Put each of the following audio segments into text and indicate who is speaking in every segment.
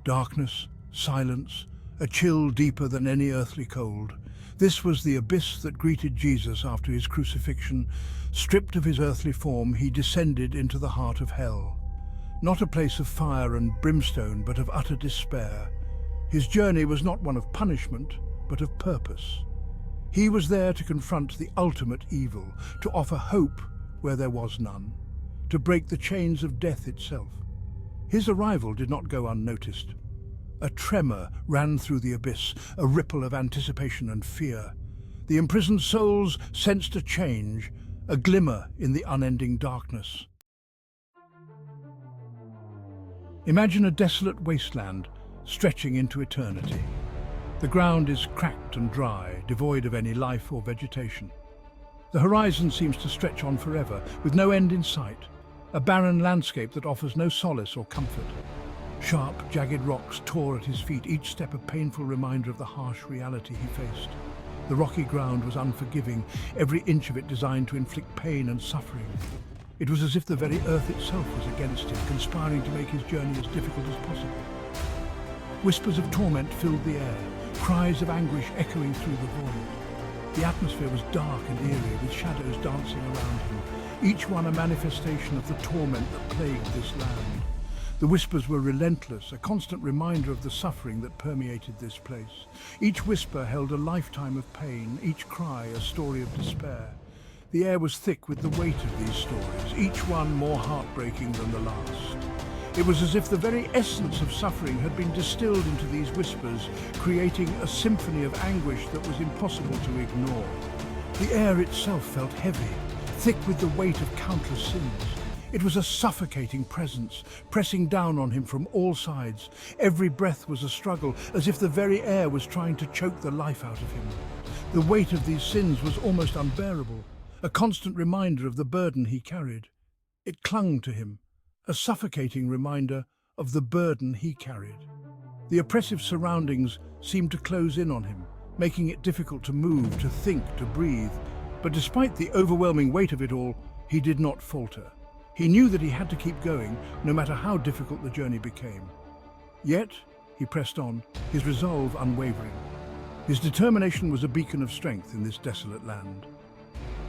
Speaker 1: Darkness, silence, a chill deeper than any earthly cold. This was the abyss that greeted Jesus after his crucifixion. Stripped of his earthly form, he descended into the heart of hell. Not a place of fire and brimstone, but of utter despair. His journey was not one of punishment, but of purpose. He was there to confront the ultimate evil, to offer hope where there was none, to break the chains of death itself. His arrival did not go unnoticed. A tremor ran through the abyss, a ripple of anticipation and fear. The imprisoned souls sensed a change, a glimmer in the unending darkness. Imagine a desolate wasteland stretching into eternity. The ground is cracked and dry, devoid of any life or vegetation. The horizon seems to stretch on forever, with no end in sight, a barren landscape that offers no solace or comfort. Sharp, jagged rocks tore at his feet, each step a painful reminder of the harsh reality he faced. The rocky ground was unforgiving, every inch of it designed to inflict pain and suffering. It was as if the very earth itself was against him, conspiring to make his journey as difficult as possible. Whispers of torment filled the air, cries of anguish echoing through the void. The atmosphere was dark and eerie, with shadows dancing around him, each one a manifestation of the torment that plagued this land. The whispers were relentless, a constant reminder of the suffering that permeated this place. Each whisper held a lifetime of pain, each cry a story of despair. The air was thick with the weight of these stories, each one more heartbreaking than the last. It was as if the very essence of suffering had been distilled into these whispers, creating a symphony of anguish that was impossible to ignore. The air itself felt heavy, thick with the weight of countless sins. It was a suffocating presence, pressing down on him from all sides. Every breath was a struggle, as if the very air was trying to choke the life out of him. The weight of these sins was almost unbearable, a constant reminder of the burden he carried. It clung to him, a suffocating reminder of the burden he carried. The oppressive surroundings seemed to close in on him, making it difficult to move, to think, to breathe. But despite the overwhelming weight of it all, he did not falter. He knew that he had to keep going, no matter how difficult the journey became. Yet, he pressed on, his resolve unwavering. His determination was a beacon of strength in this desolate land.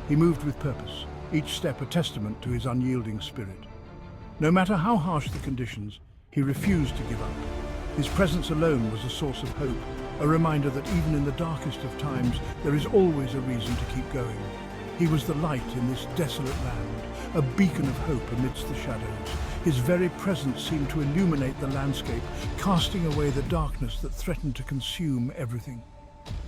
Speaker 1: He moved with purpose, each step a testament to his unyielding spirit. No matter how harsh the conditions, he refused to give up. His presence alone was a source of hope, a reminder that even in the darkest of times, there is always a reason to keep going. He was the light in this desolate land, a beacon of hope amidst the shadows. His very presence seemed to illuminate the landscape, casting away the darkness that threatened to consume everything.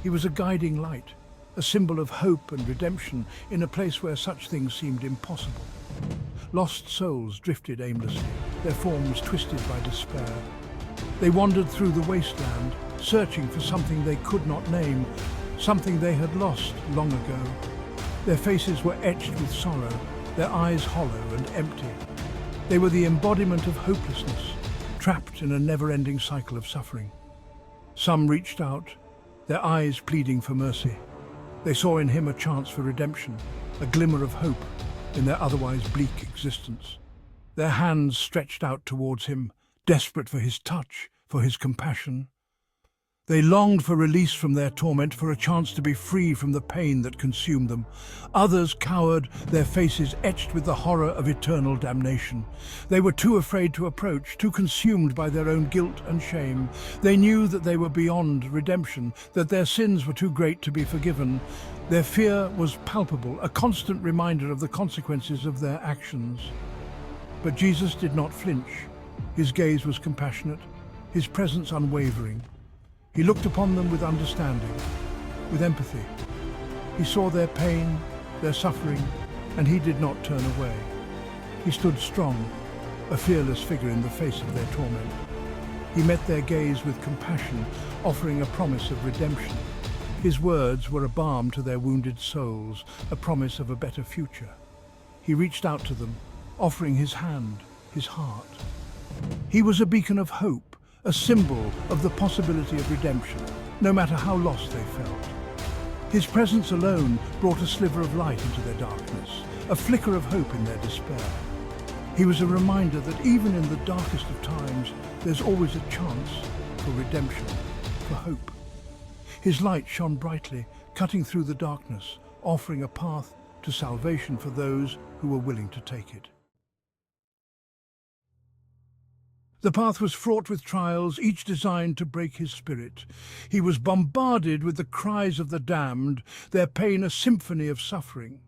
Speaker 1: He was a guiding light, a symbol of hope and redemption in a place where such things seemed impossible. Lost souls drifted aimlessly, their forms twisted by despair. They wandered through the wasteland, searching for something they could not name, something they had lost long ago. Their faces were etched with sorrow, their eyes hollow and empty. They were the embodiment of hopelessness, trapped in a never-ending cycle of suffering. Some reached out, their eyes pleading for mercy. They saw in him a chance for redemption, a glimmer of hope in their otherwise bleak existence. Their hands stretched out towards him, desperate for his touch, for his compassion. They longed for release from their torment, for a chance to be free from the pain that consumed them. Others cowered, their faces etched with the horror of eternal damnation. They were too afraid to approach, too consumed by their own guilt and shame. They knew that they were beyond redemption, that their sins were too great to be forgiven. Their fear was palpable, a constant reminder of the consequences of their actions. But Jesus did not flinch. His gaze was compassionate, his presence unwavering. He looked upon them with understanding, with empathy. He saw their pain, their suffering, and he did not turn away. He stood strong, a fearless figure in the face of their torment. He met their gaze with compassion, offering a promise of redemption. His words were a balm to their wounded souls, a promise of a better future. He reached out to them, offering his hand, his heart. He was a beacon of hope, a symbol of the possibility of redemption, no matter how lost they felt. His presence alone brought a sliver of light into their darkness, a flicker of hope in their despair. He was a reminder that even in the darkest of times, there's always a chance for redemption, for hope. His light shone brightly, cutting through the darkness, offering a path to salvation for those who were willing to take it. The path was fraught with trials, each designed to break his spirit. He was bombarded with the cries of the damned, their pain a symphony of suffering.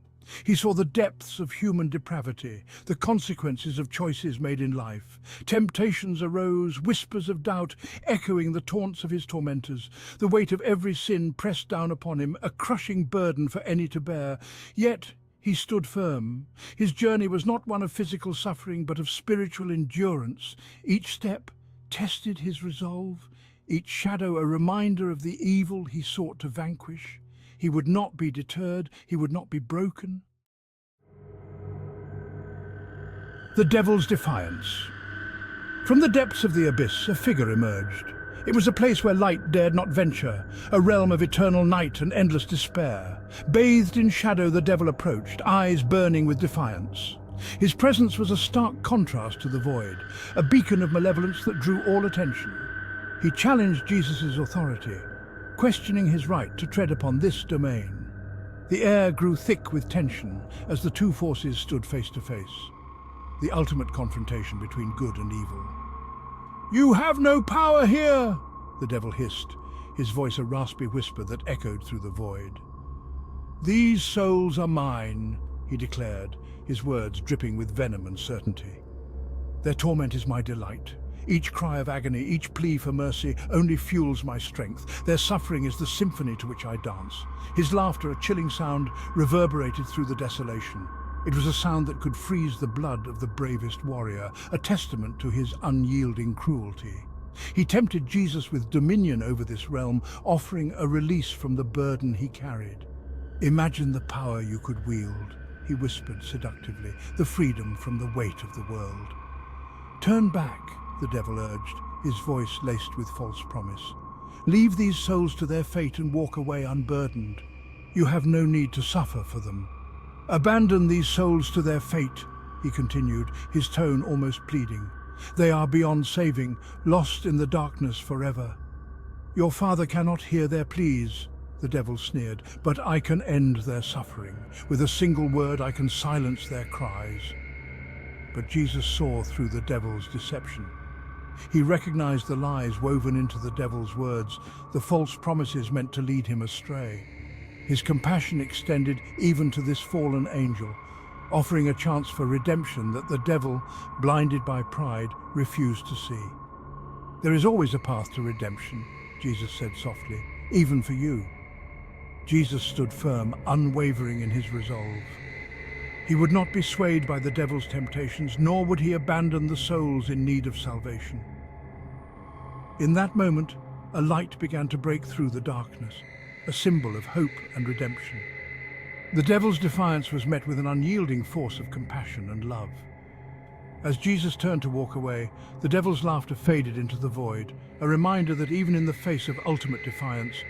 Speaker 1: He saw the depths of human depravity, the consequences of choices made in life. Temptations arose, whispers of doubt, echoing the taunts of his tormentors. The weight of every sin pressed down upon him, a crushing burden for any to bear. Yet he stood firm. His journey was not one of physical suffering, but of spiritual endurance. Each step tested his resolve, each shadow a reminder of the evil he sought to vanquish. He would not be deterred, he would not be broken. The Devil's Defiance. From the depths of the abyss, a figure emerged. It was a place where light dared not venture, a realm of eternal night and endless despair. Bathed in shadow, the devil approached, eyes burning with defiance. His presence was a stark contrast to the void, a beacon of malevolence that drew all attention. He challenged Jesus' authority, questioning his right to tread upon this domain. The air grew thick with tension as the two forces stood face to face, the ultimate confrontation between good and evil. "You have no power here," the devil hissed, his voice a raspy whisper that echoed through the void. "These souls are mine," he declared, his words dripping with venom and certainty. "Their torment is my delight. Each cry of agony, each plea for mercy only fuels my strength. Their suffering is the symphony to which I dance." His laughter, a chilling sound, reverberated through the desolation. It was a sound that could freeze the blood of the bravest warrior, a testament to his unyielding cruelty. He tempted Jesus with dominion over this realm, offering a release from the burden he carried. "Imagine the power you could wield," he whispered seductively, "the freedom from the weight of the world." "Turn back," the devil urged, his voice laced with false promise. "Leave these souls to their fate and walk away unburdened. You have no need to suffer for them." "Abandon these souls to their fate," he continued, his tone almost pleading. "They are beyond saving, lost in the darkness forever." "Your Father cannot hear their pleas," the devil sneered, "but I can end their suffering. With a single word I can silence their cries." But Jesus saw through the devil's deception. He recognized the lies woven into the devil's words, the false promises meant to lead him astray. His compassion extended even to this fallen angel, offering a chance for redemption that the devil, blinded by pride, refused to see. "There is always a path to redemption," Jesus said softly, "even for you." Jesus stood firm, unwavering in his resolve. He would not be swayed by the devil's temptations, nor would he abandon the souls in need of salvation. In that moment, a light began to break through the darkness, a symbol of hope and redemption. The devil's defiance was met with an unyielding force of compassion and love. As Jesus turned to walk away, the devil's laughter faded into the void, a reminder that even in the face of ultimate defiance,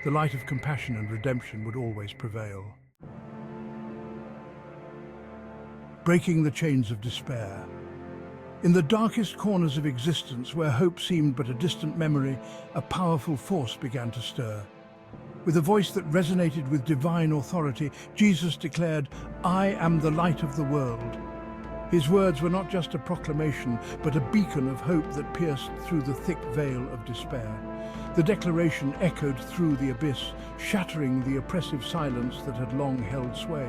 Speaker 1: the light of compassion and redemption would always prevail. Breaking the chains of despair. In the darkest corners of existence, where hope seemed but a distant memory, a powerful force began to stir. With a voice that resonated with divine authority, Jesus declared, "I am the light of the world." His words were not just a proclamation, but a beacon of hope that pierced through the thick veil of despair. The declaration echoed through the abyss, shattering the oppressive silence that had long held sway.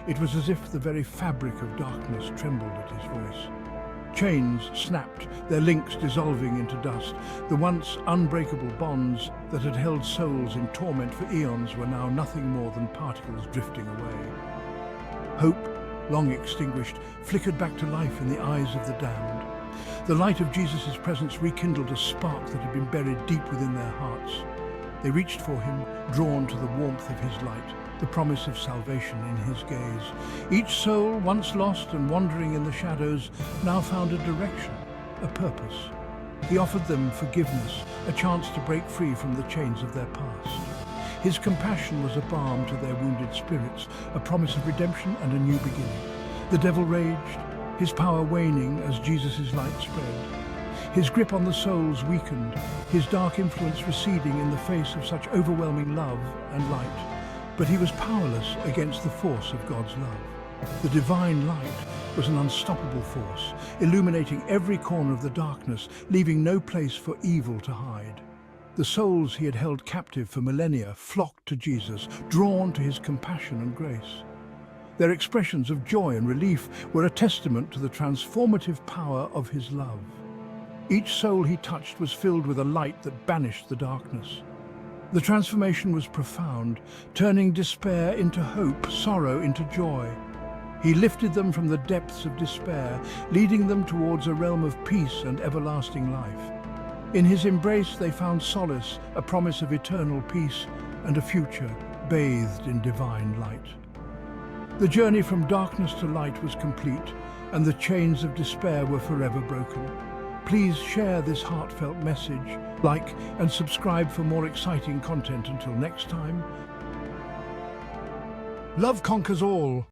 Speaker 1: It was as if the very fabric of darkness trembled at his voice. Chains snapped, their links dissolving into dust. The once unbreakable bonds that had held souls in torment for eons were now nothing more than particles drifting away. Hope, long extinguished, flickered back to life in the eyes of the damned. The light of Jesus' presence rekindled a spark that had been buried deep within their hearts. They reached for him, drawn to the warmth of his light, the promise of salvation in his gaze. Each soul, once lost and wandering in the shadows, now found a direction, a purpose. He offered them forgiveness, a chance to break free from the chains of their past. His compassion was a balm to their wounded spirits, a promise of redemption and a new beginning. The devil raged, his power waning as Jesus' light spread. His grip on the souls weakened, his dark influence receding in the face of such overwhelming love and light. But he was powerless against the force of God's love. The divine light was an unstoppable force, illuminating every corner of the darkness, leaving no place for evil to hide. The souls he had held captive for millennia flocked to Jesus, drawn to his compassion and grace. Their expressions of joy and relief were a testament to the transformative power of his love. Each soul he touched was filled with a light that banished the darkness. The transformation was profound, turning despair into hope, sorrow into joy. He lifted them from the depths of despair, leading them towards a realm of peace and everlasting life. In his embrace they found solace, a promise of eternal peace, and a future bathed in divine light. The journey from darkness to light was complete, and the chains of despair were forever broken. Please share this heartfelt message, like and subscribe for more exciting content. Until next time, love conquers all.